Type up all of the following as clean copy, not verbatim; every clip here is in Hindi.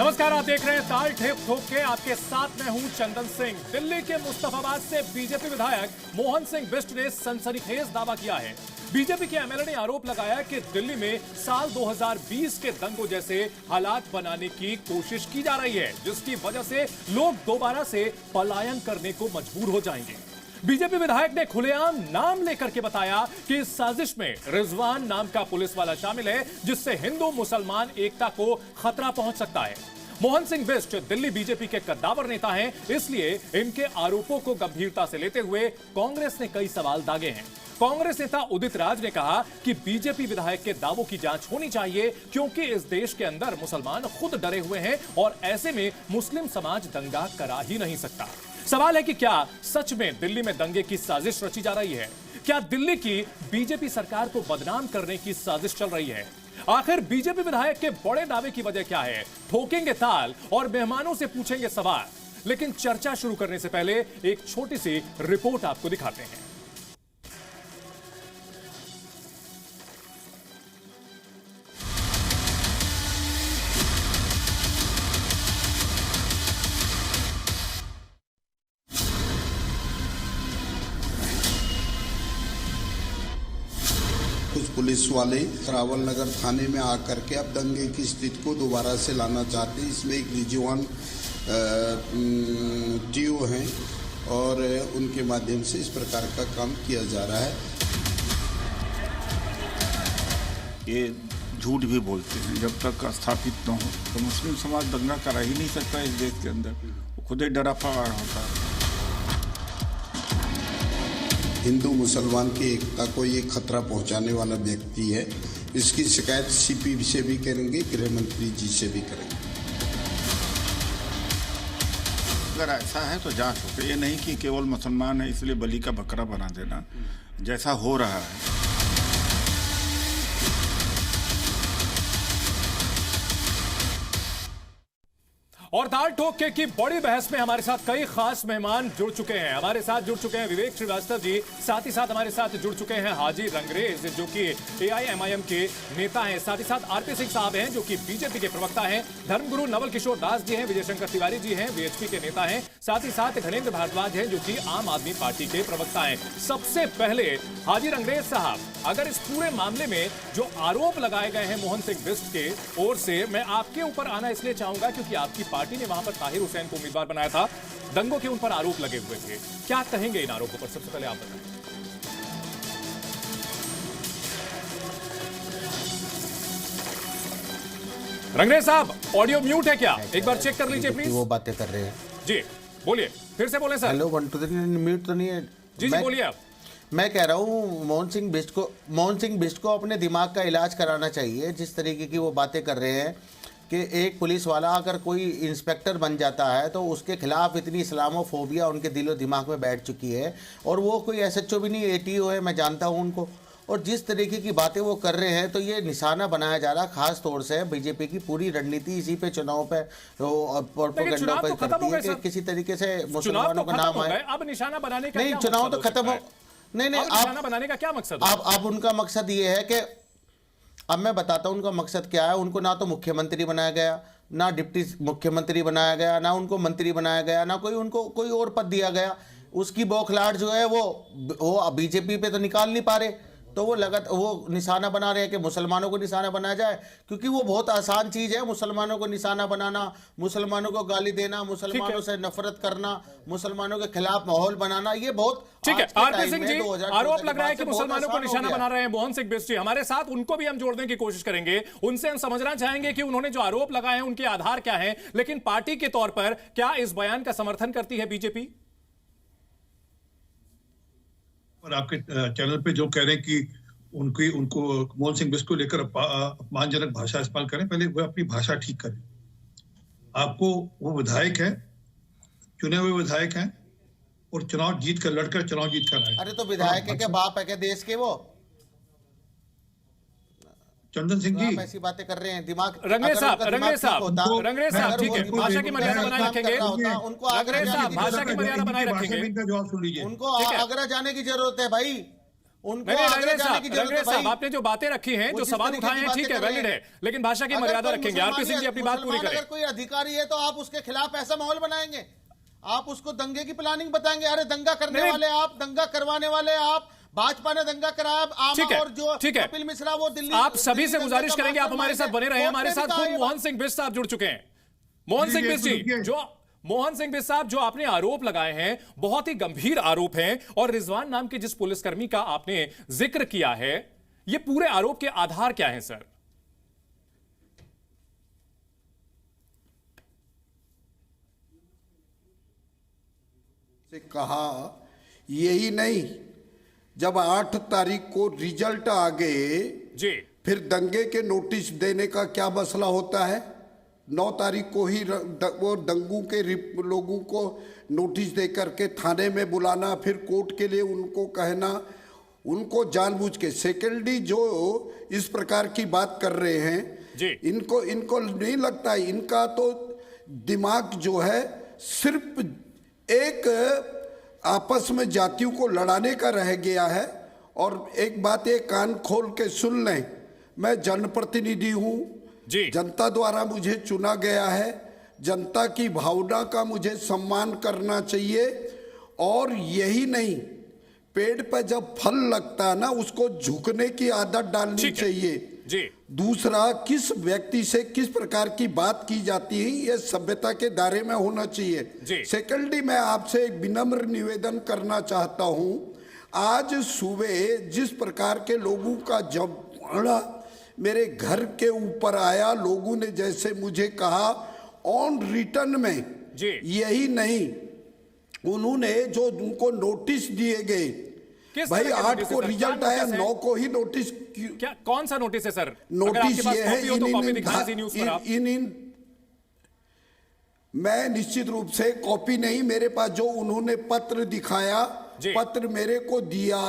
नमस्कार, आप देख रहे हैं ताल ठोक ठोक के। आपके साथ मैं हूं चंदन सिंह। दिल्ली के मुस्तफाबाद से बीजेपी विधायक मोहन सिंह बिष्ट ने सनसनीखेज दावा किया है। बीजेपी के एमएलए ने आरोप लगाया कि दिल्ली में साल 2020 के दंगों जैसे हालात बनाने की कोशिश की जा रही है, जिसकी वजह से लोग दोबारा से पलायन करने को मजबूर हो जाएंगे। बीजेपी विधायक ने खुलेआम नाम लेकर के बताया कि इस साजिश में रिजवान नाम का पुलिस वाला शामिल है, जिससे हिंदू मुसलमान एकता को खतरा पहुंच सकता है। मोहन सिंह बिष्ट दिल्ली बीजेपी के कद्दावर नेता हैं, इसलिए इनके आरोपों को गंभीरता से लेते हुए कांग्रेस ने कई सवाल दागे हैं। कांग्रेस नेता उदित राज ने कहा कि बीजेपी विधायक के दावों की जांच होनी चाहिए, क्योंकि इस देश के अंदर मुसलमान खुद डरे हुए हैं और ऐसे में मुस्लिम समाज दंगा करा ही नहीं सकता। सवाल है कि क्या सच में दिल्ली में दंगे की साजिश रची जा रही है? क्या दिल्ली की बीजेपी सरकार को बदनाम करने की साजिश चल रही है? आखिर बीजेपी विधायक के बड़े दावे की वजह क्या है? ठोकेंगे ताल और मेहमानों से पूछेंगे सवाल। लेकिन चर्चा शुरू करने से पहले एक छोटी सी रिपोर्ट आपको दिखाते हैं। कुछ पुलिस वाले रावल नगर थाने में आकर के अब दंगे की स्थिति को दोबारा से लाना चाहते हैं। इसमें एक रिजवान टीओ हैं और उनके माध्यम से इस प्रकार का काम किया जा रहा है। ये झूठ भी बोलते हैं। जब तक स्थापित न हो तो मुस्लिम समाज दंगा करा ही नहीं सकता इस देश के अंदर। वो खुद ही डरा पड़ा होता है। हिंदू मुसलमान की एकता को ये खतरा पहुंचाने वाला व्यक्ति है। इसकी शिकायत सीपी से भी करेंगे, गृह मंत्री जी से भी करेंगे। अगर ऐसा है तो जांच हो। ये नहीं कि केवल मुसलमान है इसलिए बलि का बकरा बना देना, जैसा हो रहा है। और ताल ठोक के की बड़ी बहस में हमारे साथ कई खास मेहमान जुड़ चुके हैं। हमारे साथ जुड़ चुके हैं विवेक श्रीवास्तव जी, साथ ही साथ हमारे साथ जुड़ चुके हैं हाजी रंगरेज, जो कि एआईएमआईएम के नेता हैं। साथ ही साथ आरपी सिंह साहब हैं, जो कि बीजेपी के प्रवक्ता हैं। धर्मगुरु नवल किशोर दास जी हैं, विजय शंकर तिवारी जी हैं, बीएचपी के नेता हैं। साथ ही साथ घनेंद्र भारद्वाज हैं, जो कि आम आदमी पार्टी के प्रवक्ता हैं। सबसे पहले हाजी रंगरेज साहब, अगर इस पूरे मामले में जो आरोप लगाए गए हैं मोहन सिंह बिष्ट के ओर से, मैं आपके ऊपर आना इसलिए चाहूंगा क्योंकि आपकी पार्टी ने वहां पर ताहिर हुसैन को उम्मीदवार बनाया था। दंगों के उन पर आरोप लगे हुए थे। क्या कहेंगे इन आरोपों पर? सबसे पहले आप बताएं। रंगरेज साहब, ऑडियो म्यूट है क्या? एक बार चेक कर लीजिए प्लीज। वो बातें कर रहे हैं जी, बोलिए, फिर से बोले सर। हेलो 1 2 3 म्यूट तो नहीं है। जी बोलिए आप। मैं कह रहा हूँ मोहन सिंह बिष्ट को अपने दिमाग का इलाज कराना चाहिए। जिस तरीके की वो बातें कर रहे हैं कि एक पुलिस वाला अगर कोई इंस्पेक्टर बन जाता है तो उसके खिलाफ इतनी इस्लामोफोबिया उनके दिलो दिमाग में बैठ चुकी है। और वो कोई एसएचओ भी नहीं, एटीओ है, मैं जानता हूँ उनको। और जिस तरीके की बातें वो कर रहे हैं तो ये निशाना बनाया जा रहा, खास तौर से बीजेपी की पूरी रणनीति इसी पे चुनाव पे प्रोपेगेंडा पे करती है कि किसी तरीके से मुसलमानों का नाम आए। अब निशाना बनाने का नहीं, चुनाव तो खत्म हो। नहीं, निशाना बनाने का क्या मकसद? अब उनका मकसद ये है कि अब मैं बताता हूं उनका मकसद क्या है। उनको ना तो मुख्यमंत्री बनाया गया, ना डिप्टी मुख्यमंत्री बनाया गया, ना उनको मंत्री बनाया गया, ना कोई उनको कोई और पद दिया गया। उसकी बौखलाहट जो है वो बीजेपी पे तो निकाल नहीं पा रहे, तो वो निशाना बना रहे हैं कि मुसलमानों को निशाना बनाया जाए, क्योंकि वो बहुत आसान चीज है मुसलमानों को निशाना बनाना, मुसलमानों को गाली देना, मुसलमानों से नफरत करना, मुसलमानों के खिलाफ माहौल बनाना। ये बहुत ठीक है। आरपी सिंह जी, आरोप लग रहा है कि मुसलमानों को निशाना बना रहे हैं मोहन सिंह बिष्ट जी हमारे साथ। उनको भी हम जोड़ने की कोशिश करेंगे, उनसे हम समझना चाहेंगे कि उन्होंने जो आरोप लगाए हैं उनके आधार क्या है। लेकिन पार्टी के तौर पर क्या इस बयान का समर्थन करती है बीजेपी? और आपके चैनल पे जो कह रहे हैं कि उनको मोहन सिंह बिष्ट को लेकर अपमानजनक भाषा इस्तेमाल करें, पहले वो अपनी भाषा ठीक करें। आपको वो विधायक है, चुने हुए विधायक हैं और चुनाव जीत कर लड़कर चुनाव जीत कर आए। अरे तो विधायक है क्या बाप है क्या देश के? वो चंदन सिंह जी ऐसी बातें कर रहे हैं। दिमाग रंगरेज साहब ठीक है, भाषा की मर्यादा बनाए रखेंगे। उनको रंगरेज साहब भाषा की मर्यादा बनाए रखेंगे। जवाब सुन लीजिए। उनको आगरा जाने की जरूरत है भाई। उनको नहीं, आग्रह रंगरेज करने की साहब, जरूरत है रंगरेज साहब, भाई। आपने जो बातें रखी हैं, वो जो जिस सवाल तरीके उठाए की हैं, ठीक बातें है, कर रहे वैलिड हैं। है, लेकिन भाषा की अगर मर्यादा कोई रखेंगे। आरपी सिंह जी अपनी बात पूरी मुसलमान करें। अगर कोई अधिकारी है तो आप उसके खिलाफ ऐसा माहौल बनाएंगे, आप उसको दंगे की प्लानिंग बताएंगे। अरे दंगा करने नहीं, वाले आप, दंगा करवाने वाले आप। भाजपा ने दंगा कराया, ठीक आमा है, और जो ठीक है। कपिल मिश्रा वो दिल्ली, आप सभी दिल्ली से दंगे गुजारिश का करेंगे, आप हमारे साथ बने रहे। हमारे साथ खुद मोहन सिंह बिष्ट साहब जुड़ चुके हैं। मोहन सिंह बिष्ट जी, जो मोहन सिंह बिष्ट साहब, जो आपने आरोप लगाए हैं, बहुत ही गंभीर आरोप हैं, और रिजवान नाम के जिस पुलिसकर्मी का आपने जिक्र किया है, ये पूरे आरोप के आधार क्या हैं सर? से कहा यही नहीं, जब 8 तारीख को रिजल्ट आ गए जी, फिर दंगे के नोटिस देने का क्या मसला होता है? 9 तारीख को ही वो दंगू के लोगों को नोटिस दे करके थाने में बुलाना, फिर कोर्ट के लिए उनको कहना, उनको जानबूझ के। सेकेंडली जो इस प्रकार की बात कर रहे हैं जी, इनको नहीं लगता, इनका तो दिमाग जो है सिर्फ एक आपस में जातियों को लड़ाने का रह गया है। और एक बात ये कान खोल के सुन लें, मैं जनप्रतिनिधि हूँ, जी, जनता द्वारा मुझे चुना गया है, जनता की भावना का मुझे सम्मान करना चाहिए। और यही नहीं, पेड़ पर जब फल लगता है ना, उसको झुकने की आदत डालनी ठीक है। चाहिए। जी, दूसरा, किस व्यक्ति से किस प्रकार की बात की जाती है, यह सभ्यता के दायरे में होना जी। चाहिए। सेकंडली, मैं आपसे एक विनम्र निवेदन करना चाहता हूं, आज सुबह जिस प्रकार के लोगों का जमावड़ा मेरे घर के ऊपर आया, लोगों ने जैसे मुझे कहा ऑन रिटर्न में, जी, यही नहीं, उन्होंने जो उनको नोटिस दिए गए, किस भाई तरह के 8 नोटिस को है सर? रिजल्ट क्या आया, नोटिस है? 9 को ही नोटिस क्या, कौन सा नोटिस है सर? अगर नोटिस आपके पास ये है कॉपी हो तो कॉपी दिखाएं जी न्यूज़ पर आप। मैं निश्चित रूप से कॉपी नहीं, मेरे पास जो उन्होंने पत्र दिखाया, जी। पत्र मेरे को दिया,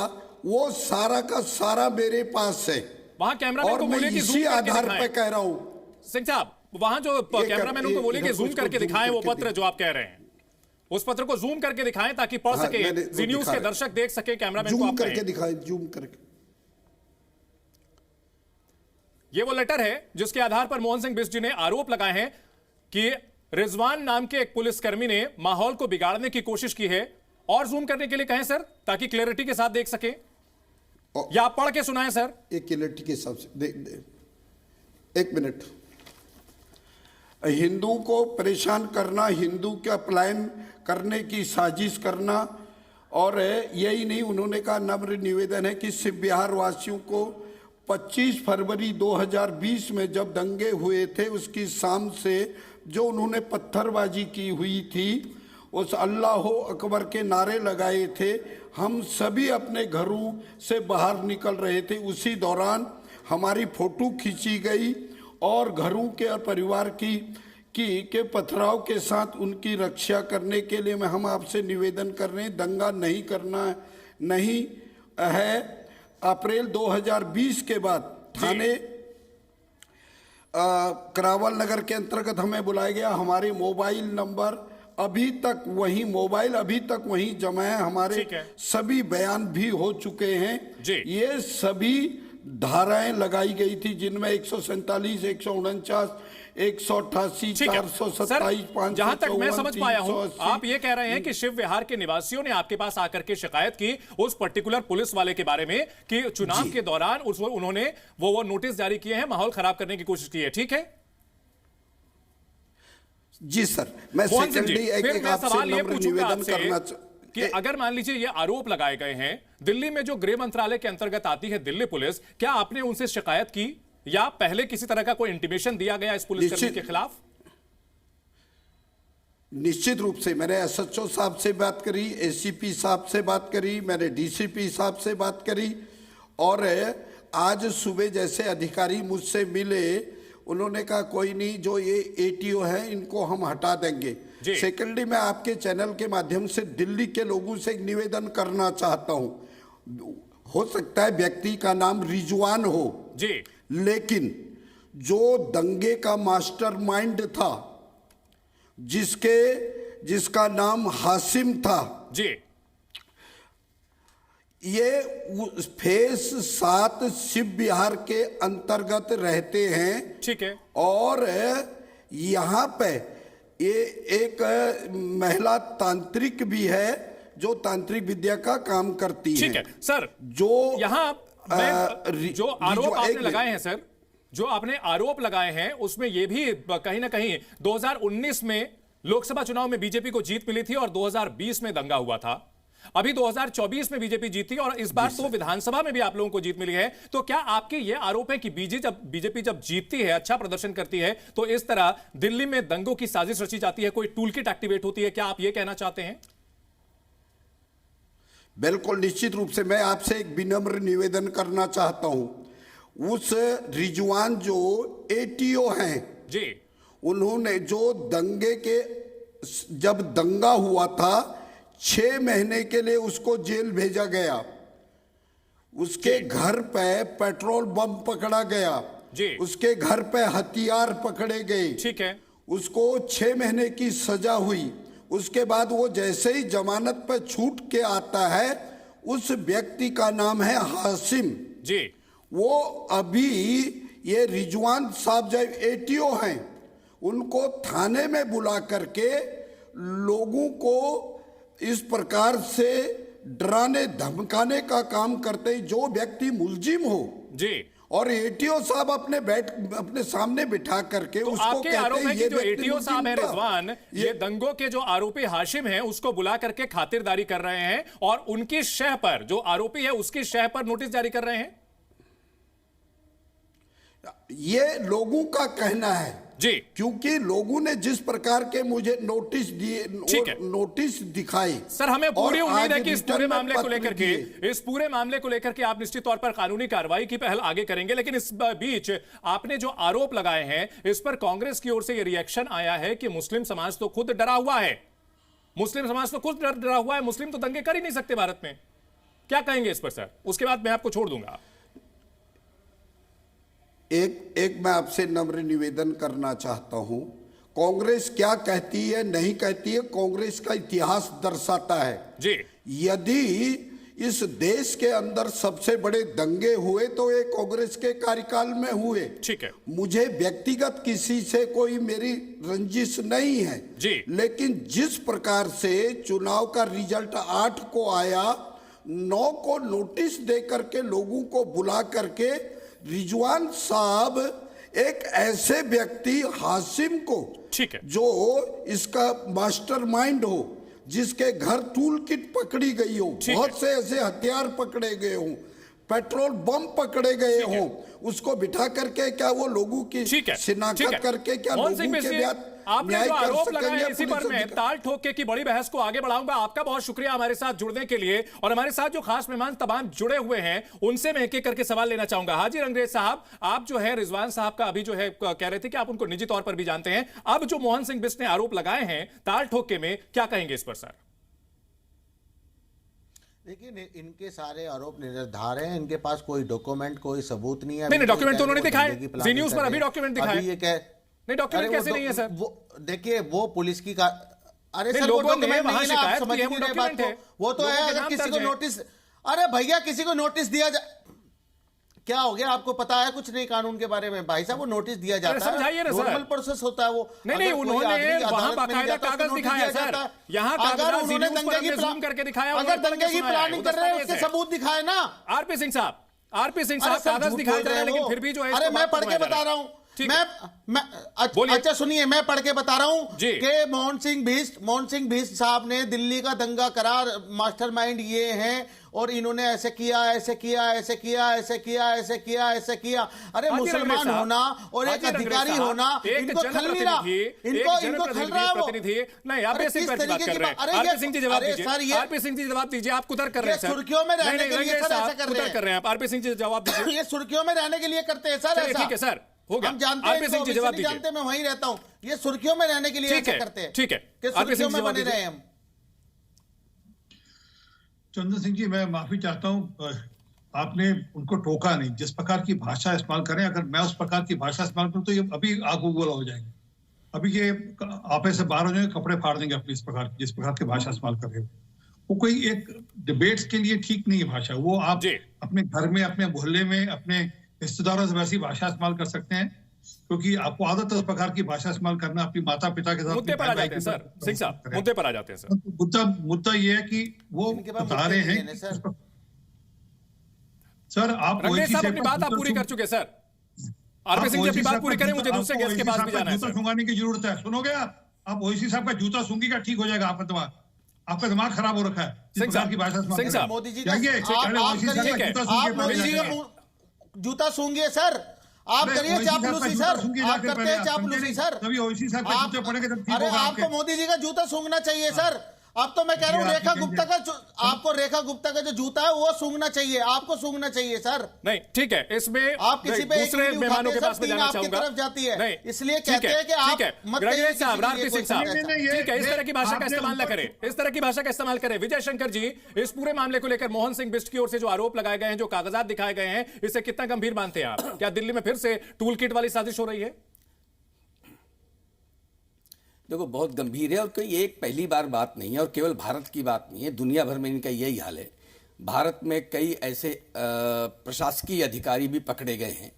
वो सारा का सारा मेरे पास है। वहां कैमरामैन और को मैं बोले कि इसी जूम करके आधार दिखाएं। पे कह रहा हूँ। सिंह साहब, वहां जो कैमरामैन को बोले कि जूम उसको करके जूम दिखाएं वो करके पत्र जो आप कह रहे हैं, उस पत्र को जूम करके दिखाएं ताकि पढ़ हाँ, सके, मैंने वो जी न्यूज़ दिखा के रहा। दर्शक देख सके कैमरामैन को जूम आप करके कहें। दिखाए, जूम करके। ये वो लेटर है जिसके आधार पर मोहन सिंह बिष्ट जी ने आरोप लगाए हैं कि रिजवान नाम के एक पुलिसकर्मी ने माहौल को बिगाड़ने की कोशिश की है। और जूम करने के लिए कहें सर, ताकि क्लैरिटी के साथ देख सके, या आप पढ़ के सुनाएं सर। एक क्लैरिटी के हिसाब से एक मिनट। हिंदू को परेशान करना, हिंदू का प्लान करने की साजिश करना, और यही नहीं, उन्होंने कहा नम्र निवेदन है कि सिर्फ बिहार वासियों को 25 फरवरी 2020 में जब दंगे हुए थे उसकी शाम से जो उन्होंने पत्थरबाजी की हुई थी, उस अल्लाह अकबर के नारे लगाए थे, हम सभी अपने घरों से बाहर निकल रहे थे, उसी दौरान हमारी फोटो खींची गई और घरों के और परिवार के पथराव के साथ उनकी रक्षा करने के लिए मैं हम आपसे निवेदन कर रहे हैं, दंगा नहीं करना नहीं है। अप्रैल 2020 के बाद थाने करावल नगर के अंतर्गत हमें बुलाया गया। हमारे मोबाइल नंबर अभी तक वहीं जमा है, हमारे सभी बयान भी हो चुके हैं। ये सभी धाराएं लगाई गई थी जिनमें 147, 149, 188, 427, 500, जहां तक मैं समझ पाया हूं, आप ये कह रहे हैं कि शिव विहार के निवासियों ने आपके पास आकर के शिकायत की उस पर्टिकुलर पुलिस वाले के बारे में कि चुनाव के दौरान उन्होंने वो नोटिस जारी किए हैं, माहौल खराब करने की कोशिश की है, ठीक है? जी सर, मैं सेकेंडली एक आपसे नम्र निवेदन करना कि अगर मान लीजिए ये आरोप लगाए गए हैं, दिल्ली में जो गृह मंत्रालय के अंतर्गत आती है दिल्ली पुलिस, क्या आपने उनसे शिकायत की या पहले किसी तरह का कोई इंटीमेशन दिया गया इस पुलिसकर्मी के खिलाफ? निश्चित रूप से मैंने एसएचओ साहब से बात करी, एसीपी साहब से बात करी, मैंने डीसीपी साहब से बात करी, और आज सुबह जैसे अधिकारी मुझसे मिले, उन्होंने कहा कोई नहीं, जो ये एटीओ है इनको हम हटा देंगे। सेकेंडली, मैं आपके चैनल के माध्यम से दिल्ली के लोगों से एक निवेदन करना चाहता हूं। हो सकता है व्यक्ति का नाम रिजवान हो जी, लेकिन जो दंगे का मास्टरमाइंड था, जिसका नाम हासिम था जी, ये फेस 7 शिव विहार के अंतर्गत रहते हैं। ठीक है। और यहाँ पे ये एक महिला तांत्रिक भी है जो तांत्रिक विद्या का काम करती है। ठीक है सर, जो यहाँ जो आरोप आपने लगाए हैं सर, जो आपने आरोप लगाए हैं उसमें यह भी कहीं ना कहीं 2019 में लोकसभा चुनाव में बीजेपी को जीत मिली थी और 2020 में दंगा हुआ था। अभी 2024 में बीजेपी जीती और इस बार तो विधानसभा में भी आप लोगों को जीत मिली है। तो क्या आपके ये आरोप है कि बीजेपी जब जीतती है, अच्छा प्रदर्शन करती है, तो इस तरह दिल्ली में दंगों की साजिश रची जाती है, कोई टूल किट एक्टिवेट होती है? क्या आप ये कहना चाहते हैं? बिल्कुल, निश्चित रूप से मैं आपसे एक विनम्र निवेदन करना चाहता हूं। उस रिजवान जो एटीओ हैं जी, उन्होंने जो दंगे के जब दंगा हुआ था 6 महीने के लिए उसको जेल भेजा गया। उसके घर पे पेट्रोल बम पकड़ा गया जी, उसके घर पे हथियार पकड़े गए। ठीक है। उसको 6 महीने की सजा हुई। उसके बाद वो जैसे ही जमानत पर छूट के आता है, उस व्यक्ति का नाम है हासिम जी। वो अभी ये रिजवान साहब जो एटीओ हैं उनको थाने में बुला करके लोगों को इस प्रकार से डराने धमकाने का काम करते हैं। जो व्यक्ति मुलजिम हो जी, और एटीओ साहब अपने सामने बिठा करके तो उसको आपके आरोप कहते है हैं कि ये जो एटीओ साहब है मुलजिम था। रिजवान, ये दंगों के जो आरोपी हाशिम हैं उसको बुला करके खातिरदारी कर रहे हैं और उनकी शह पर, जो आरोपी है उसकी शह पर नोटिस जारी कर रहे हैं। ये लोगों का कहना है जी, क्योंकि लोगों ने जिस प्रकार के मुझे नोटिस दिए, ठीक है। नोटिस दिखाए। सर, हमें पूरी और उम्मीद है आज कि इस पूरे रिटर्न में मामले को पत्र लेकर के दिए। इस पूरे मामले को लेकर के आप निश्चित तौर पर कानूनी कार्रवाई की पहल आगे करेंगे। लेकिन इस बीच आपने जो आरोप लगाए हैं इस पर कांग्रेस की ओर से यह रिएक्शन आया है कि मुस्लिम समाज तो खुद डरा हुआ है, मुस्लिम समाज तो खुद डरा हुआ है, मुस्लिम तो दंगे कर ही नहीं सकते भारत में। क्या कहेंगे इस पर सर? उसके बाद मैं आपको छोड़ दूंगा। एक मैं आपसे नम्र निवेदन करना चाहता हूं। कांग्रेस क्या कहती है नहीं कहती है, कांग्रेस का इतिहास दर्शाता है जी। यदि इस देश के अंदर सबसे बड़े दंगे हुए तो ये कांग्रेस के कार्यकाल में हुए। ठीक है। मुझे व्यक्तिगत किसी से कोई मेरी रंजिश नहीं है जी। लेकिन जिस प्रकार से चुनाव का रिजल्ट 8 को आया, 9 को नोटिस दे करके लोगों को बुला करके रिजवान साहब एक ऐसे व्यक्ति हासिम को, ठीक है, जो इसका मास्टरमाइंड हो, जिसके घर टूल किट पकड़ी गई हो, बहुत से ऐसे हथियार पकड़े गए हों, पेट्रोल बम पकड़े गए हों, उसको बिठा करके क्या वो लोगों की शिनाख्त करके क्या लोगों के ब्याह आपने जो आरोप लगाए इसी पर मैं ताल ठोक के की बड़ी बहस को आगे बढ़ाऊंगा। आपका बहुत शुक्रिया हमारे साथ जुड़ने के लिए। और हमारे साथ जो खास मेहमान तमाम जुड़े हुए हैं उनसे मैं एक एक करके सवाल लेना चाहूंगा। हाजी रंगरेज साहब, आप जो है रिजवान साहब का अभी जो है कह रहे थे कि आप उनको निजी तौर पर भी जानते हैं, अब जो मोहन सिंह बिष्ट ने आरोप लगाए हैं ताल ठोके में, क्या कहेंगे इस पर सर? देखिए, इनके सारे आरोप निराधार हैं, इनके पास कोई डॉक्यूमेंट, कोई सबूत नहीं है। नहीं, डॉक्यूमेंट तो उन्होंने दिखाए, जी न्यूज पर अभी डॉक्यूमेंट दिखाए। ये क्या नहीं, डॉक्यूमेंट कैसे नहीं है सर? वो देखिए, वो पुलिस की का अरे सर, लोगों वो डॉक्यूमेंट वहां नहीं है ना, आप शिकायत समझ की है, नहीं वो रहे बात डॉक्यूमेंट है। को। वो तो है, अगर किसी को नोटिस, अरे भैया किसी को नोटिस दिया जाए, क्या हो गया? आपको पता है कुछ नहीं कानून के बारे में? भाई साहब, वो नोटिस दिया जाता है, नॉर्मल प्रोसेस होता है वो। नहीं, उन्होंने वहां बाकायदा कागज दिखाया सर, यहाँ अगर उन्होंने दंगे की करके दिखाया, अगर दंगे की प्लानिंग कर रहे हैं उसके सबूत दिखाए ना। आरपी सिंह साहब कागज दिखाए जा रहे हैं, लेकिन फिर भी जो है, अरे मैं पढ़ के बता रहा हूं, अच्छा सुनिए, मैं पढ़ के बता रहा हूं कि मोहन सिंह बिष्ट साहब ने दिल्ली का दंगा करार मास्टरमाइंड ये हैं और इन्होंने ऐसे किया, ऐसे किया, ऐसे किया, ऐसे किया, ऐसे किया, ऐसे किया। अरे मुसलमान होना और एक अधिकारी होना, इनको खल नहीं रहा, इनको खल रहा है वो। नहीं, आरपी सिंह जी बात कर रहे हैं। आरपी सिंह जी जवाब दीजिए, आरपी सिंह जी जवाब दीजिए, आप कुतर कर रहे हैं सर, सुर्खियों में रहने के लिए सर ऐसा कर रहे हैं आप। आरपी सिंह जी जवाब दीजिए, ये सुर्खियों में रहने के लिए करते हैं सर ऐसा। ठीक है सर, हो गया। हम जानते हैं, सिंह जी जवाब दीजिए। जानते, मैं वहीं रहता हूं, ये सुर्खियों में रहने के लिए ऐसा करते हैं। ठीक है, कि सुर्खियों में बने रहे हम। चंदन सिंह जी, मैं माफी चाहता हूं, आपने उनको टोका नहीं। जिस प्रकार की भाषा इस्तेमाल करें, अगर मैं उस प्रकार की भाषा इस्तेमाल करूं तो ये अभी आग उगला हो जाएंगे, अभी ये आपे से बाहर हो जाएंगे, कपड़े फाड़ देंगे अपने, इस प्रकार जिस प्रकार की भाषा इस्तेमाल कर रहे हो। वो कोई एक डिबेट्स के लिए ठीक नहीं है भाषा। वो आप जी। अपने घर में, अपने मोहल्ले में, अपने रिश्तेदारों से वैसी भाषा इस्तेमाल कर सकते हैं, क्योंकि आपको आदत है उस प्रकार की भाषा इस्तेमाल करना अपनी माता पिता के साथ। मुद्दे पर आ जाते हैं सर, सिंह साहब मुद्दे पर आ जाते हैं सर। मुद्दा ये है कि वो इनके पास बता मुद्दे रहे नहीं हैं है सर। सर आप रंगनेश ओएसी साहब से अपनी बात आप पूरी कर चुके सर। आरपी सिंह जी अपनी बात पूरी करें, मुझे दूसरे गेस्ट के पास भी जाना है जूता सर। सूंघाने की जरूरत है। सुनोगे आप ओएसी साहब का जूता सूंघेगा, ठीक हो जाएगा आपका दिमाग खराब हो रखा है इस सिंह प्रकार साहब, की भाषा इस्तेमाल सिंह करना। साहब, मोदी जी का जाइए, पहले आप ओएसी साहब करिए, का जूता आप सूंघिए, मोदी जी पहले का जूता सूंघिए सर। आप अरे, करिए ओएसी साहब का चापलूसी जूता सर, सूंघिए आप जाके करते पहले हैं आप चापलूसी समझे सर। नहीं? तभी ओएसी साहब के जूते पड़ेंगे तब ठीक अरे होगा आपको आपके। मोदी जी का जूता सूंघना चाहिए सर। अब तो मैं कह रहा हूँ जी, रेखा आप गुप्ता का आपको रेखा गुप्ता का जो जूता है वो सूंघना चाहिए, आपको सूंघना चाहिए सर। नहीं ठीक है, इसमें आप किसी पे एक दूसरे उंगली मेहमानों के उठाते हैं, पास में सब जाना तीन आपकी चाहूंगा। तरफ जाती है। नहीं, इसलिए ठीक कहते हैं कि आप ठीक है। मत कहिए रंगनेश किसी साहब, के लिए आरपी कोई सिंह साहब, समझौता। नहीं, ठीक है, इस तरह की भाषा का आपने इस्तेमाल न ऊपर- करें, इस तरह की भाषा का इस्तेमाल करें। विजय शंकर जी, इस पूरे मामले को लेकर मोहन सिंह बिष्ट की ओर से जो आरोप लगाए गए हैं, जो कागजात दिखाए गए हैं, इसे कितना गंभीर मानते हैं आप? क्या दिल्ली में फिर से टूल किट वाली साजिश हो रही है? देखो, बहुत गंभीर है और कोई एक पहली बार बात नहीं है और केवल भारत की बात नहीं है, दुनिया भर में इनका यही हाल है। भारत में कई ऐसे प्रशासकीय अधिकारी भी पकड़े गए हैं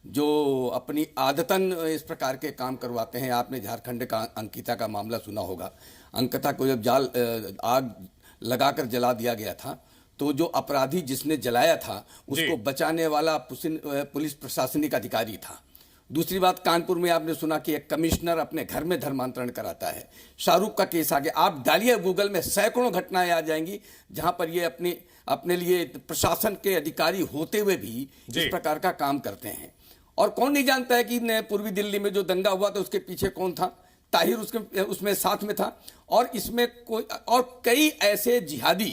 जो अपनी आदतन इस प्रकार के काम करवाते हैं। आपने झारखंड का अंकिता का मामला सुना होगा। अंकिता को जब आग लगाकर जला दिया गया था तो जो अपराधी जिसने जलाया था उसको बचाने वाला पुलिस प्रशासनिक अधिकारी था। दूसरी बात, कानपुर में आपने सुना कि एक कमिश्नर अपने घर में धर्मांतरण कराता है। शाहरुख का केस आ गया, आप डालिए गूगल में, सैकड़ों घटनाएं आ जाएंगी जहां पर ये अपने लिए प्रशासन के अधिकारी होते हुए भी इस प्रकार का काम करते हैं। और कौन नहीं जानता है कि पूर्वी दिल्ली में जो दंगा हुआ था उसके पीछे कौन था? ताहिर उसमें साथ में था। और इसमें कई ऐसे जिहादी,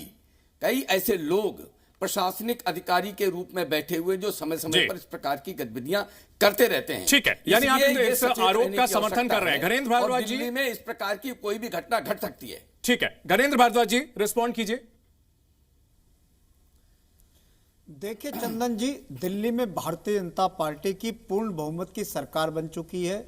कई ऐसे लोग प्रशासनिक अधिकारी के रूप में बैठे हुए जो समय समय पर इस प्रकार की गतिविधियां करते रहते हैं। ठीक है, यानी आप इसलिए ये इस सचेत आरोप रहने का की समर्थन आवश्यकता कर रहे हैं। है। घरेंद्र भारद्वाज और जी, दिल्ली में इस प्रकार की कोई भी घटना घट सकती है। ठीक है, घरेंद्र भारद्वाज जी रिस्पॉन्ड कीजिए। देखिए चंदन जी, दिल्ली में भारतीय जनता पार्टी की पूर्ण बहुमत की सरकार बन चुकी है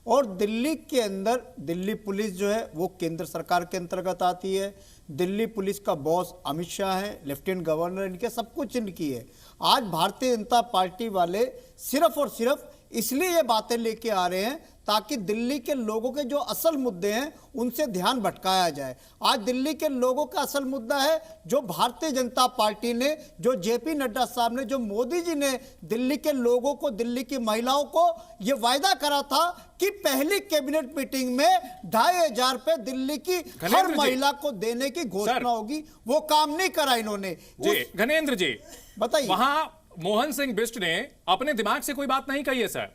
और दिल्ली के अंदर दिल्ली पुलिस जो है वो केंद्र सरकार के अंतर्गत आती है। दिल्ली पुलिस का बॉस अमित शाह है, लेफ्टिनेंट गवर्नर इनके, सब कुछ इनकी है। आज भारतीय जनता पार्टी वाले सिर्फ और सिर्फ इसलिए ये बातें लेके आ रहे हैं ताकि दिल्ली के लोगों के जो असल मुद्दे हैं उनसे ध्यान भटकाया जाए। आज दिल्ली के लोगों का असल मुद्दा है जो भारतीय जनता पार्टी ने, जो जेपी नड्डा साहब ने, जो मोदी जी ने दिल्ली के लोगों को, दिल्ली की महिलाओं को ये वायदा करा था कि पहली कैबिनेट मीटिंग में 2500 रुपए दिल्ली की हर महिला को देने की घोषणा होगी। वो काम नहीं करा इन्होंने। जी घनेंद्र जी बताइए, वहां मोहन सिंह बिष्ट ने अपने दिमाग से कोई बात नहीं कही है सर।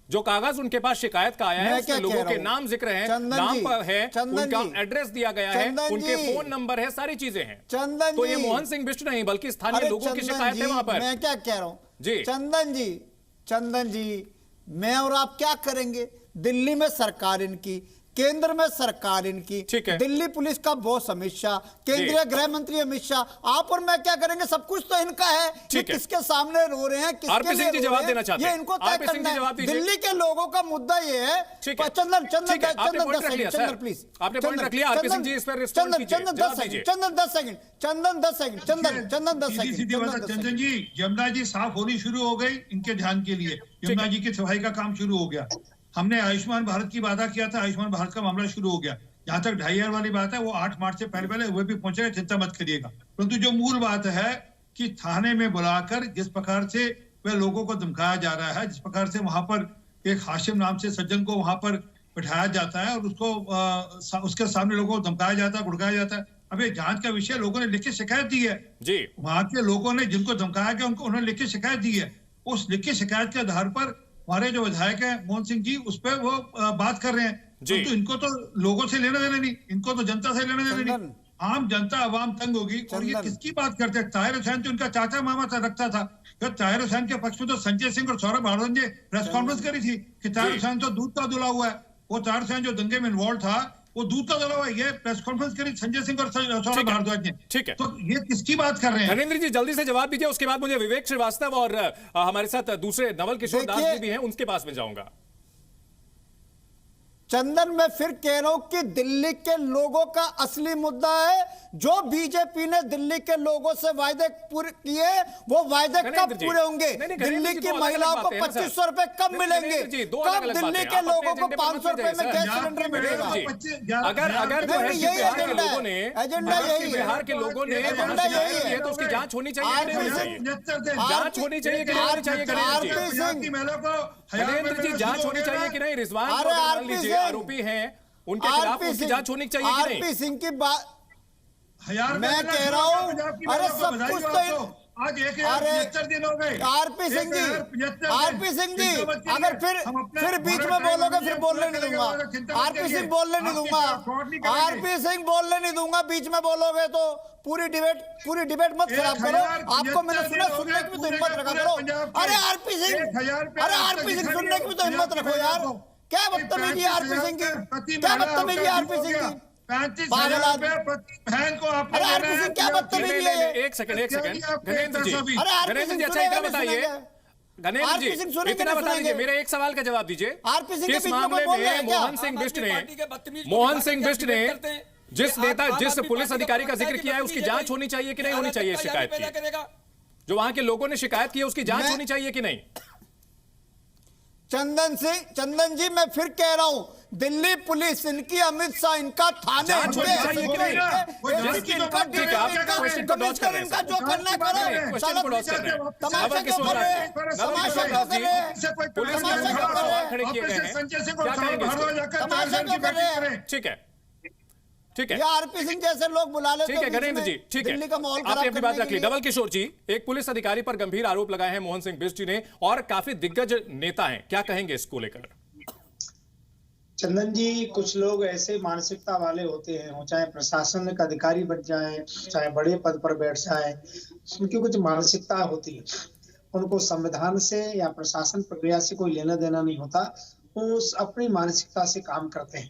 जो कागज उनके पास शिकायत का आया है उसमें लोगों के नाम जिक्र हैं, नाम पर है, उनका एड्रेस दिया गया है, उनके फोन नंबर है, सारी चीजें हैं। चंदन तो जी, ये मोहन सिंह बिष्ट नहीं बल्कि स्थानीय लोगों की शिकायत है वहां पर। मैं क्या कह रहा हूं जी चंदन जी, मैं और आप क्या करेंगे? दिल्ली में सरकार इनकी, केंद्र में सरकार इनकी, दिल्ली पुलिस का बॉस अमित शाह, केंद्रीय गृह मंत्री अमित शाह, आप और मैं क्या करेंगे? सब कुछ तो इनका है। ये किसके सामने रो रहे हैं, किसके लिए रो जवाब रहे देना हैं, चाहते ये हैं। इनको तय करना है। दिल्ली के लोगों का मुद्दा ये है। चंदन 10 प्लीज, आपने पॉइंट रख लिया। आरपी सिंह जी इस पर रिस्पॉन्ड कीजिए, जवाब दीजिए। चंदन 10 सेकंड, सीधी बात है चंदन जी, यमुना जी साफ होनी शुरू हो गई इनके ध्यान के लिए। यमुना जी की सफाई का काम शुरू हो गया। हमने आयुष्मान भारत की वादा किया था, आयुष्मान भारत का मामला शुरू हो गया। जहां तक 2500 वाली बात है वो 8 मार्च से पहले वो भी पहुंचेगा, चिंता मत करिएगा। परंतु जो मूल बात है कि थाने में बुलाकर जिस प्रकार से वह लोगों को धमकाया जा रहा है, जिस प्रकार से वहां पर एक हाशिम नाम से सज्जन को वहां पर बिठाया जाता है और उसको उसके सामने लोगों को धमकाया जाता है, भुड़काया जाता है। अब ये जांच का विषय, लोगों ने लिख के शिकायत दी है जी। वहां के लोगों ने जिनको धमकाया गया उन्होंने लिख के शिकायत दी है। उस लिख के शिकायत के आधार पर हमारे जो विधायक है मोहन सिंह जी उस पर वो बात कर रहे हैं। तो इनको तो लोगों से लेना देना नहीं, इनको तो जनता से लेना देना नहीं। आम जनता आवाम तंग होगी। और ये किसकी बात करते हैं? ताहिर हुसैन जो उनका चाचा मामा रखता था। ताहिर हुसैन के पक्ष में तो संजय सिंह और सौरभ भारद्वाज ने प्रेस कॉन्फ्रेंस करी थी कि ताहिर हुसैन तो दूध का धुला हुआ है। वो ताहिर हुसैन जो दंगे में इन्वॉल्व था वो दूध का धुला हुआ है। ये प्रेस कॉन्फ्रेंस करी संजय सिंह और सौरभ भारद्वाज ने। ठीक है, तो ये किसकी बात कर रहे हैं? धर्मेंद्र जी जल्दी से जवाब दीजिए, उसके बाद मुझे विवेक श्रीवास्तव और हमारे साथ दूसरे नवल किशोर दास जी भी हैं, उनके पास में जाऊंगा। चंदन, मैं फिर कह रहा हूं कि दिल्ली के लोगों का असली मुद्दा है जो बीजेपी ने दिल्ली के लोगों से वायदे पूरे किए, वो वायदे कब पूरे होंगे? दिल्ली की महिलाओं को 2500 रुपए कब मिलेंगे? कब दिल्ली के लोगों को 500 रुपए में गैस सिलेंडर मिलेगा? अगर यही एजेंडा है, एजेंडा यही है, बिहार के लोगों ने एजेंडा यही है, तो उसकी जांच होनी चाहिए, जांच होनी चाहिए कि नहीं होनी चाहिए? गणेंद्र जी, जांच होनी चाहिए कि नहीं? रिजवान को मान लीजिए आरोपी हैं, उनके खिलाफ उनकी जांच होनी चाहिए कि नहीं? आरपी सिंह की बात मैं कह रहा हूं, अरे सब कुछ तो आज एक अरे 75 दिन हो गए। आरपी सिंह जी, अगर फिर बीच में बोलोगे फिर बोलने नहीं दूंगा। आरपी सिंह बोलने नहीं दूंगा, आरपी सिंह बोलने नहीं दूंगा। बीच में बोलोगे तो पूरी डिबेट मत खराब करो। आपको मैंने सुना, सुनने की भी तो हिम्मत रखा करो। अरे आरपी सिंह सुनने की भी तो हिम्मत रखो यार। क्या बदतमीजी आरपी सिंह की, क्या बदतमीजी आरपी सिंह की? 35,000 रुपए प्रति बहन को आपने अरे आरपी सिंह क्या बदतमीजी है? एक सेकंड गणेंद्र जी, अरे आरपी सिंह अच्छा इतना सुनेगा, बताइए गणेंद्र आरपी सिंह जी, सुनेंगे, इतना बता सुनेंगे। दीजिए, मेरे एक सवाल का जवाब दीजिए। आरपी सिंह के किस बीच में मामले बोल रहे में हैं क्या? मोहन सिंह बिष्ट ने जिस पुलिस अधिकारी का जिक्र किया है उसकी जांच होनी चाहिए कि नहीं होनी चाहिए? शिकायत की, जो वहां के लोगों ने शिकायत की है उसकी जांच होनी चाहिए कि नहीं? चंदन जी, मैं फिर कह रहा हूं, दिल्ली पुलिस, इनकी अमित शाह, इनका थाने, जांच होनी चाहिए कि नहीं? इनका जो करना करो। तमाशा क्यों कर रहे हैं? तमाशा क्यों कर रहे हैं? तमाशा क्यों कर रहे हैं? खड़े किए गए हैं, क्या कहेंगे इसको? तमाशा क्यों कर रहे हैं? ठीक है, ठीक है, ये आरपी सिंह जैसे लोग बुला लेते ठीक है गणेंद्र जी, ठीक है, दिल्ली का माहौल आपने खराब अपनी बात करने रख के ली। लिए। डबल किशोर जी, एक पुलिस अधिकारी पर गंभीर आरोप लगाए हैं मोहन सिंह बिष्ट जी ने, और काफी दिग्गज नेता हैं, क्या कहेंगे इसको लेकर? चंदन जी, कुछ लोग ऐसे मानसिकता वाले होते हैं, वो चाहे प्रशासन का अधिकारी बन जाए, चाहे बड़े पद पर बैठ जाए, उनकी कुछ मानसिकता होती है। उनको संविधान से या प्रशासन प्रक्रिया से कोई लेना देना नहीं होता, वो अपनी मानसिकता से काम करते हैं।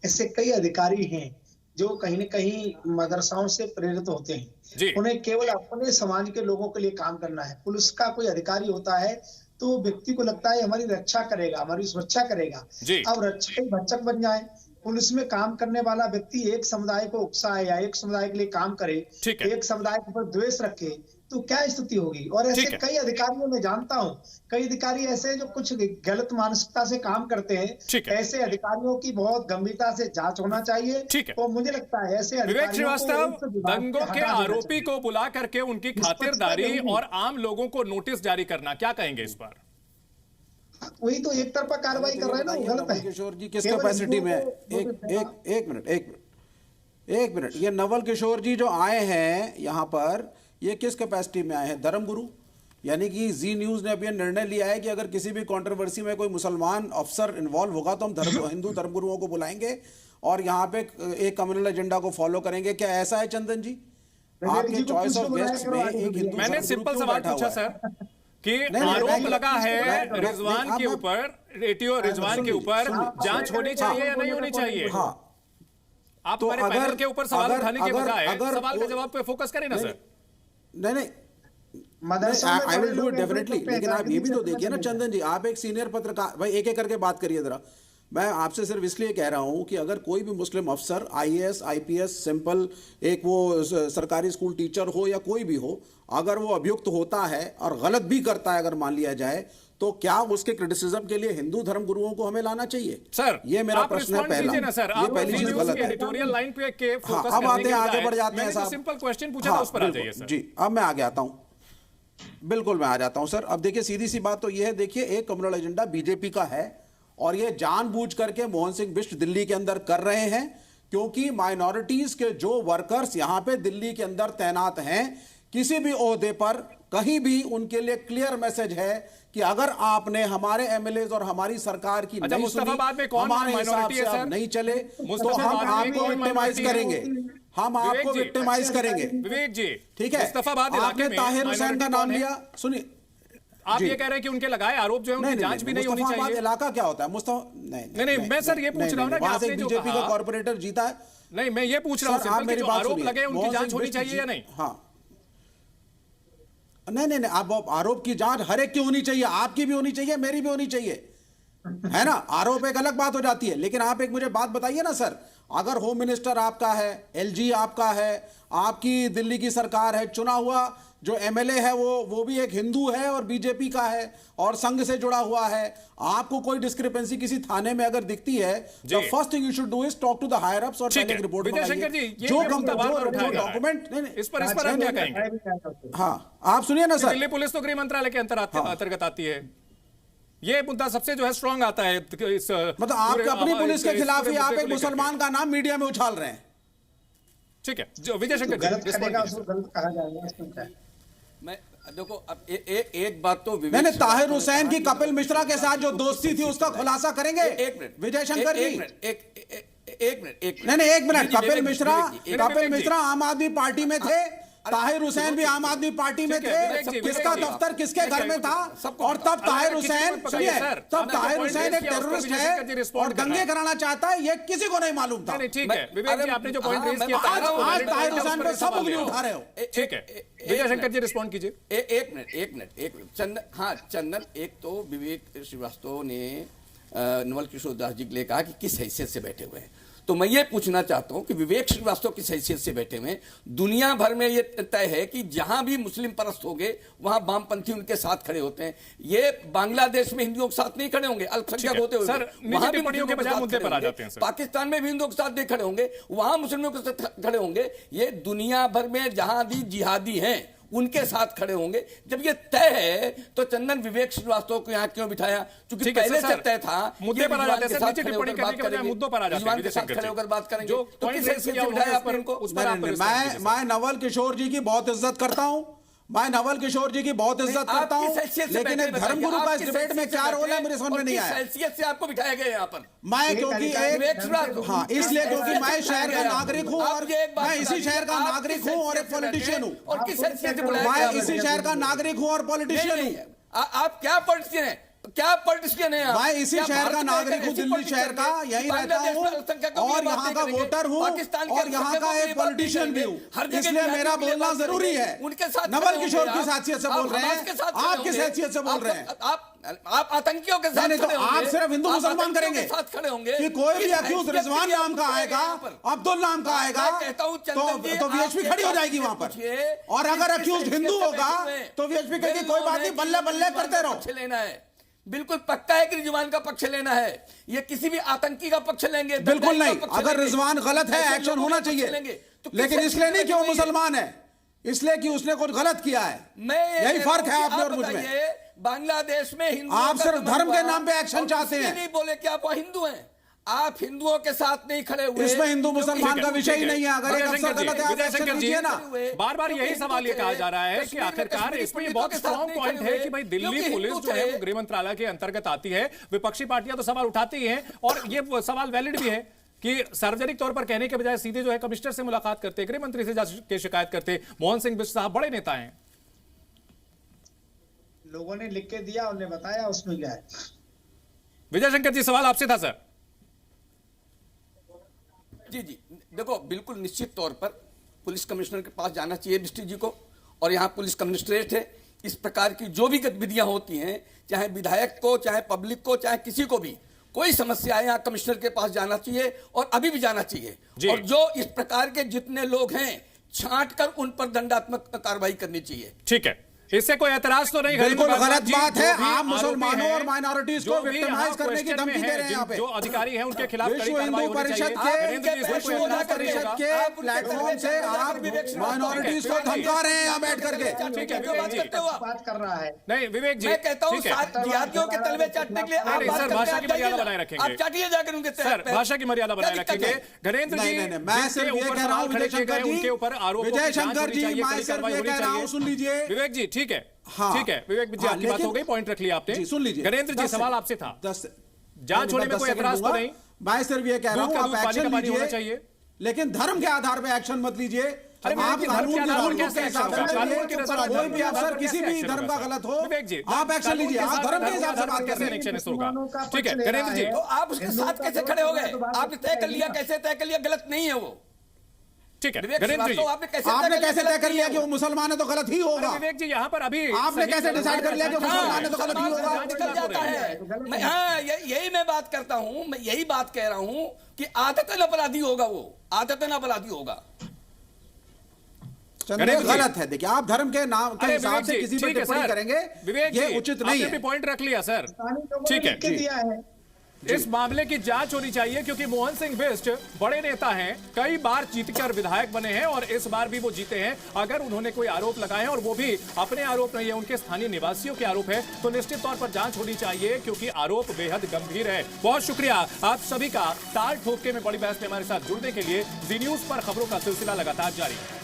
ऐसे कई अधिकारी हैं जो कहीं न कहीं मदरसाओं से प्रेरित होते हैं। उन्हें केवल अपने समाज के लोगों के लिए काम करना है। पुलिस का कोई अधिकारी होता है तो व्यक्ति को लगता है हमारी रक्षा करेगा, हमारी सुरक्षा करेगा। अब रक्षा के भक्षक बन जाए। पुलिस में काम करने वाला व्यक्ति एक समुदाय को उकसाए या एक समुदाय के लिए काम करे, एक समुदाय के ऊपर द्वेष रखे, तो क्या स्थिति होगी? और ऐसे कई अधिकारियों में जानता हूं, कई अधिकारी ऐसे जो कुछ गलत मानसिकता से काम करते हैं। ऐसे अधिकारियों की बहुत गंभीरता से जांच होना चाहिए। तो मुझे लगता है ऐसे विवेक श्रीवास्तव, दंगों के आरोपी को बुला करके उनकी खातिरदारी और आम लोगों को नोटिस जारी करना, क्या कहेंगे इस पर? वही तो एक तरफा कार्रवाई कर रहे हैं ना, वो गलत है। किशोर जी किस कैपेसिटी में? एक मिनट, ये नवल किशोर जी जो आए हैं यहाँ पर, ये किस कैपेसिटी में आए हैं? धर्मगुरु, यानी कि जी न्यूज ने अभी निर्णय लिया है कि अगर किसी भी कंट्रोवर्सी में कोई मुसलमान अफसर इन्वॉल्व होगा तो हम हिंदू धर्मगुरुओं को बुलाएंगे और यहाँ पे एक कम्युनल एजेंडा को फॉलो करेंगे। क्या ऐसा है चंदन जी? आपके चॉइस ऑफ गेस्ट में एक हिंदू, मैंने सिंपल सवाल पूछा सर कि आरोप लगा है रिजवान के ऊपर, रिजवान के ऊपर जांच होनी चाहिए या नहीं होनी चाहिए? हाँ, आप हमारे पैनल के ऊपर सवाल उठाने के बजाय सवाल के जवाब पे फोकस करें ना सर। नहीं, I will do it definitely. लेकिन आप ये भी तो देखिए ना चंदन जी, आप एक सीनियर पत्रकार, भाई एक एक करके बात करिए जरा। मैं आपसे सिर्फ इसलिए कह रहा हूं कि अगर कोई भी मुस्लिम अफसर, आईएएस, आईपीएस, सिंपल एक वो सरकारी स्कूल टीचर हो या कोई भी हो, अगर वो अभियुक्त होता है और गलत भी करता है, अगर मान लिया जाए, तो क्या उसके क्रिटिसिज्म के लिए हिंदू धर्म गुरुओं को हमें लाना चाहिए? सर, ये मेरा प्रश्न है पहला। ये पहली चीज गलत है। एडिटोरियल लाइन पे के फोकस अब आते हैं, आगे बढ़ जाते हैं साहब। सिंपल क्वेश्चन पूछा था, उस पर आ जाइए सर। जी, अब मैं आगे आता हूं। बिल्कुल मैं आ जाता हूं सर। अब देखिए, सीधी सी बात तो ये है, देखिए एक कम्युनल एजेंडा बीजेपी का है और ये जानबूझ करके मोहन सिंह बिष्ट दिल्ली के अंदर कर रहे हैं, क्योंकि माइनॉरिटीज के जो वर्कर्स यहां पे दिल्ली के अंदर तैनात हैं, किसी भी ओहदे पर कहीं भी उनके लिए क्लियर मैसेज है कि अगर आपने हमारे एमएलएज और हमारी सरकार की नहीं सुनी, हमारे हिसाब से आप नहीं चले, तो हम आपको विक्टिमाइज करेंगे, हम आपको विक्टिमाइज करेंगे। विवेक जी, ठीक है, आपने ताहिर हुसैन का नाम लिया, सुनिए, आप ये कह रहे हैं कि उनके लगाए आरोप जो है उनकी जांच भी नहीं होनी चाहिए। इलाका क्या होता है? नहीं, मैं सर ये पूछ रहा हूं ना कि आपने जो बीजेपी का कॉर्पोरेटर जीता है। नहीं, मैं ये पूछ रहा हूं कि जो आरोप लगे उनकी जांच होनी चाहिए या नहीं? हाँ, नहीं, आप आरोप की जांच हर एक की होनी चाहिए, आपकी भी होनी चाहिए, मेरी भी होनी चाहिए। है ना, आरोप एक अलग बात हो जाती है। लेकिन आप एक मुझे बात बताइए ना सर, अगर होम मिनिस्टर आपका है, एलजी आपका है, आपकी दिल्ली की सरकार है, चुना हुआ जो एमएलए है वो भी एक हिंदू है और बीजेपी का है और संघ से जुड़ा हुआ है, आपको कोई डिस्क्रिपेंसी किसी थाने में अगर दिखती है, the first thing you should do is talk to the higher ups और पहले एक रिपोर्ट विजय शंकर जी, बनाइए जो डॉक्यूमेंट इस पर आप क्या कहेंगे? हाँ आप सुनिए ना सर, दिल्ली पुलिस तो गृह मंत्रालय के अंतर्गत आती है, ये मुद्दा सबसे जो है स्ट्रांग आता है इस मतलब आप अपनी पुलिस के खिलाफ ही आप एक मुसलमान का नाम मीडिया में उछाल रहे हैं। ठीक है, जो विजय शंकर जी गलत करेगा उसको गलत कहा जाएगा, इसमें क्या है? मैं देखो अब एक बात तो मैंने ताहिर हुसैन की कपिल मिश्रा के साथ जो दोस्ती थी उसका खुलासा करेंगे एक मिनट विजय शंकर जी। एक मिनट नहीं एक मिनट, कपिल मिश्रा आम आदमी पार्टी में थे, ताहिर हुसैन भी आम आदमी पार्टी में थे, किसका दफ्तर किसके घर में था, और तब ताहिर हुसैन सुनिए, तब ताहिर हुसैन एक टेररिस्ट है और दंगे कराना चाहता है, ये किसी को नहीं मालूम था। ठीक है विवेक जी, आपने जो पॉइंट रेज किया आज ताहिर हुसैन पे सब उंगली उठा रहे हो। ठीक है विजय शंकर जी रिस्पॉन्ड कीजिए। एक मिनट चंदन, हाँ चंदन, एक तो विवेक श्रीवास्तव ने नवल किशोर दास जी के लिए कहा कि किस हैसियत से बैठे हुए हैं, तो मैं ये पूछना चाहता हूं कि विवेक श्रीवास्तव किस हैसियत से बैठे हुए हैं? दुनिया भर में ये तय है कि जहां भी मुस्लिम परस्त होंगे वहां वामपंथी उनके साथ खड़े होते हैं। ये बांग्लादेश में हिंदुओं के साथ नहीं खड़े होंगे अल्पसंख्यक होते हुए, वहां भी टिप्पणियों के बजाय मुद्दे पर आ जाते हैं। पाकिस्तान में भी हिंदुओं के साथ नहीं खड़े होंगे, वहां मुस्लिमों के साथ खड़े होंगे। ये दुनिया भर में जहां भी जिहादी हैं उनके साथ खड़े होंगे। जब ये तय है तो चंदन विवेक श्रीवास्तव को यहाँ क्यों बिठाया? क्योंकि पहले से तय था। मुद्दे पर आ जाते हैं, नीचे टिप्पणी करने के बजाय मुद्दों पर आ जाते हैं। के साथ खड़े होकर बात करेंगे जो तो किस हैसियत से बिठाया आपने उनको? मैं नवल किशोर जी की बहुत इज्जत करता हूं, मैं नवल किशोर जी की बहुत इज्जत करता हूं, लेकिन एक धर्मगुरु का इस डिबेट में क्या रोल है मेरे समझ में नहीं आया। हैसियत से आपको बिठाया गया यहाँ पर? मैं क्योंकि हाँ इसलिए क्योंकि मैं शहर का नागरिक हूँ और मैं इसी शहर का नागरिक हूँ और एक पॉलिटिशियन हूँ। और किस हैसियत से बुलाया? मैं इसी शहर का नागरिक हूँ और पॉलिटिशियन हूँ। आप क्या पॉलिटिशियन हैं? क्या पॉलिटिशियन है? मैं इसी शहर का नागरिक हूँ, दिल्ली शहर का, यही रहता हूँ और यहाँ का वोटर हूँ और यहाँ का एक पॉलिटिशियन भी हूँ, इसलिए मेरा बोलना जरूरी है। नवल किशोर किस हैसियत से बोल रहे हैं? आप किस हैसियत से बोल रहे हैं? आप आतंकियों के साथ तो आप सिर्फ हिंदू मुसलमान करेंगे खड़े होंगे कि कोई भी अक्यूज रिजवान नाम का आएगा, अब्दुल नाम का आएगा तो वीएचपी खड़ी हो जाएगी वहां पर, और अगर अक्यूज हिंदू होगा तो वीएचपी कहेगी कोई बात नहीं, बल्ले बल्ले करते रहो। लेना है, बिल्कुल पक्का है कि रिजवान का पक्ष लेना है। ये किसी भी आतंकी का पक्ष लेंगे? बिल्कुल नहीं, अगर रिजवान गलत है एक्शन होना चाहिए, लेकिन इसलिए नहीं कि वो मुसलमान है, इसलिए कि उसने कुछ गलत किया है। यही फर्क है आप और मुझ में। बांग्लादेश में हिंदू, आप सिर्फ धर्म के नाम पे एक्शन चाहते हैं। नहीं बोले कि आप हिंदू हैं, आप हिंदुओं के साथ नहीं खड़े हुए। इसमें हिंदू मुसलमान का विषय ही नहीं है। अगर एक अफसर गलत है आप एक्शन लीजिए ना। बार बार यही सवाल ये कहा जा रहा है कि आखिरकार इसमें बहुत स्ट्रॉन्ग पॉइंट है कि भाई दिल्ली पुलिस जो है वो गृह मंत्रालय के अंतर्गत आती है। विपक्षी पार्टियां तो सवाल उठाती ही हैं और ये सवाल वैलिड भी है कि सार्वजनिक तौर पर कहने के बजाय सीधे जो है कमिश्नर से मुलाकात करते, गृह मंत्री से जाके शिकायत करते। मोहन सिंह बिष्ट साहब बड़े नेता हैं, लोगों ने लिख के दिया, उन्हें बताया, उसमें क्या है? विजय शंकर जी सवाल आपसे था सर। जी देखो, बिल्कुल निश्चित तौर पर पुलिस कमिश्नर के पास जाना चाहिए बिष्ट जी को, और यहाँ पुलिस कमिश्नरेट है। इस प्रकार की जो भी गतिविधियां होती हैं, चाहे विधायक को, चाहे पब्लिक को, चाहे किसी को भी कोई समस्या है, यहाँ कमिश्नर के पास जाना चाहिए और अभी भी जाना चाहिए। और जो इस प्रकार के जितने लोग हैं छांट कर उन पर दंडात्मक कार्रवाई करनी चाहिए। ठीक है, इससे कोई एतराज तो नहीं। बिल्कुल गलत बात है, आप मुसलमानों और माइनॉरिटीज को विक्टिमाइज करने की धमकी दे रहे हैं। यहाँ पे जो अधिकारी हैं उनके खिलाफ विश्व हिंदू परिषद के प्लेटफॉर्म से आप माइनॉरिटीज को धमका रहे हैं यहाँ बैठ करके। बात कर रहा है। नहीं विवेक जी, मैं कहता हूँ जिहादियों के तलवे चाटने के लिए आप सर भाषा की मर्यादा बनाए रखेंगे। आप चाटिए जाकर उनके सर भाषा की मर्यादा बनाए रखेंगे। घरेंद्र जी, मैं सिर्फ ये कह रहा हूँ विजय शंकर जी, उनके ऊपर आरोप, विजय शंकर जी, मैं सिर्फ ये कह रहा हूँ, सुन लीजिए विवेक जी। ठीक है, हाँ, ठीक है विवेक जी, आपकी बात हो गई, पॉइंट रख लिया आपने। सुन लीजिए घरेंद्र जी, सवाल आपसे था। जांच होने में कोई एतराज तो नहीं। मैं सिर्फ ये कह रहा हूँ आप एक्शन लीजिए, लेकिन धर्म के आधार पे एक्शन मत लीजिए। आप कानून के हिसाब से कोई भी अफसर किसी भी धर्म का गलत हो, आप एक्शन लीजिए। आप धर्म के हिसाब से बात कर रहे हैं। ठीक है घरेंद्र जी, तो आप उसके साथ कैसे खड़े हो गए? आपने तय कर लिया, कैसे तय कर लिया? गलत नहीं है वो। ठीक है विवेक गणेश जी, श्रीवास्तव, आपने कैसे तय कर लिया कि वो मुसलमान है तो गलत ही होगा? विवेक जी यहाँ पर अभी आपने कैसे डिसाइड कर लिया कि मुसलमान है तो गलत ही होगा? निकल जाता है। मैं यही मैं बात करता हूं, मैं यही बात कह रहा हूं कि आदतन अपराधी होगा, वो आदतन अपराधी होगा। गलत है। देखिए, आप धर्म के नाम के हिसाब से किसी पर टिप्पणी करेंगे, विवेक ये जी, उचित नहीं आपने है। पॉइंट रख लिया सर, ठीक है। दिया है। इस मामले की जांच होनी चाहिए क्योंकि मोहन सिंह बिष्ट बड़े नेता हैं, कई बार जीतकर विधायक बने हैं और इस बार भी वो जीते हैं। अगर उन्होंने कोई आरोप लगाए हैं और वो भी अपने आरोप नहीं है, उनके स्थानीय निवासियों के आरोप है, तो निश्चित तौर पर जांच होनी चाहिए क्योंकि आरोप बेहद गंभीर है। बहुत शुक्रिया आप सभी का ताल ठोक के में बड़ी बहस में हमारे साथ जुड़ने के लिए। जी न्यूज पर खबरों का सिलसिला लगातार जारी है।